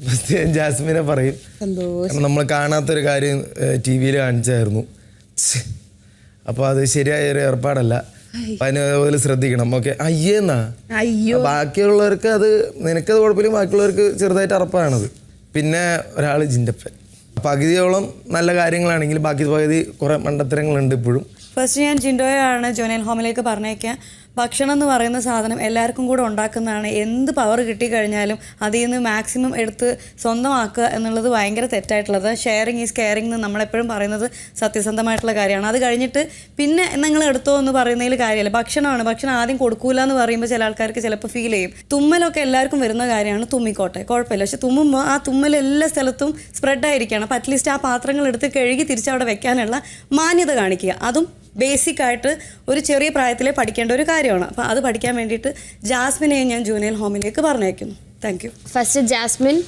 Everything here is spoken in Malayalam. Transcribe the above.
ഫസ്റ്റ് ഞാൻ ജാസ്മിനെ പറയും. നമ്മൾ കാണാത്തൊരു കാര്യം TV-യിൽ കാണിച്ചായിരുന്നു. അപ്പോൾ അത് ശരിയായൊരു ഏർപ്പാടല്ല. അപ്പം അതിനതുപോലെ ശ്രദ്ധിക്കണം. ഓക്കെ. അയ്യേന്നാ. ബാക്കിയുള്ളവർക്ക് അത് നിനക്കത് കുഴപ്പമില്ല, ബാക്കിയുള്ളവർക്ക് ചെറുതായിട്ട് അറപ്പാണത്. പിന്നെ ഒരാൾ ജിൻ്റപ്പൻ. പകുതിയോളം നല്ല കാര്യങ്ങളാണെങ്കിൽ ബാക്കി പകുതി കുറേ മണ്ടത്തരങ്ങളുണ്ട് ഇപ്പോഴും. ഫസ്റ്റ് ഞാൻ ജിൻഡോയാണ് ജുവനൈൽ ഹോമിലേക്ക് പറഞ്ഞേക്കാം. ഭക്ഷണം എന്ന് പറയുന്ന സാധനം എല്ലാവർക്കും കൂടെ ഉണ്ടാക്കുന്നതാണ്. എന്ത് പവർ കിട്ടിക്കഴിഞ്ഞാലും അതിൽ നിന്ന് മാക്സിമം എടുത്ത് സ്വന്തമാക്കുക എന്നുള്ളത് ഭയങ്കര തെറ്റായിട്ടുള്ളത്. ഷെയറിങ് ഈസ് കെയറിങ് എന്ന് നമ്മളെപ്പോഴും പറയുന്നത് സത്യസന്ധമായിട്ടുള്ള കാര്യമാണ്. അത് കഴിഞ്ഞിട്ട് പിന്നെ നിങ്ങൾ എടുത്തോ എന്ന് പറയുന്നതിൽ കാര്യമല്ല. ഭക്ഷണമാണ്, ഭക്ഷണം ആദ്യം കൊടുക്കൂല എന്ന് പറയുമ്പോൾ ചില ആൾക്കാർക്ക് ചിലപ്പോൾ ഫീൽ ചെയ്യും. തുമ്മലൊക്കെ എല്ലാവർക്കും വരുന്ന കാര്യമാണ്, തുമ്മിക്കോട്ടെ, കുഴപ്പമില്ല. പക്ഷെ തുമ്മുമ്പോൾ ആ തുമ്മൽ എല്ലാ സ്ഥലത്തും സ്പ്രെഡായിരിക്കണം. അപ്പോൾ അറ്റ്ലീസ്റ്റ് ആ പാത്രങ്ങൾ എടുത്ത് കഴുകി തിരിച്ചവിടെ വെക്കാനുള്ള മാന്യത കാണിക്കുക. അതും ബേസിക് ആയിട്ട് ഒരു ചെറിയ പ്രായത്തിലെ പഠിക്കേണ്ട ഒരു കാര്യമാണ്. അപ്പോൾ അത് പഠിക്കാൻ വേണ്ടിയിട്ട് ജാസ്മിനെയും ഞാൻ ജുവനൈൽ ഹോമിലേക്ക് പറഞ്ഞയക്കുന്നു. Thank you. First Jasmine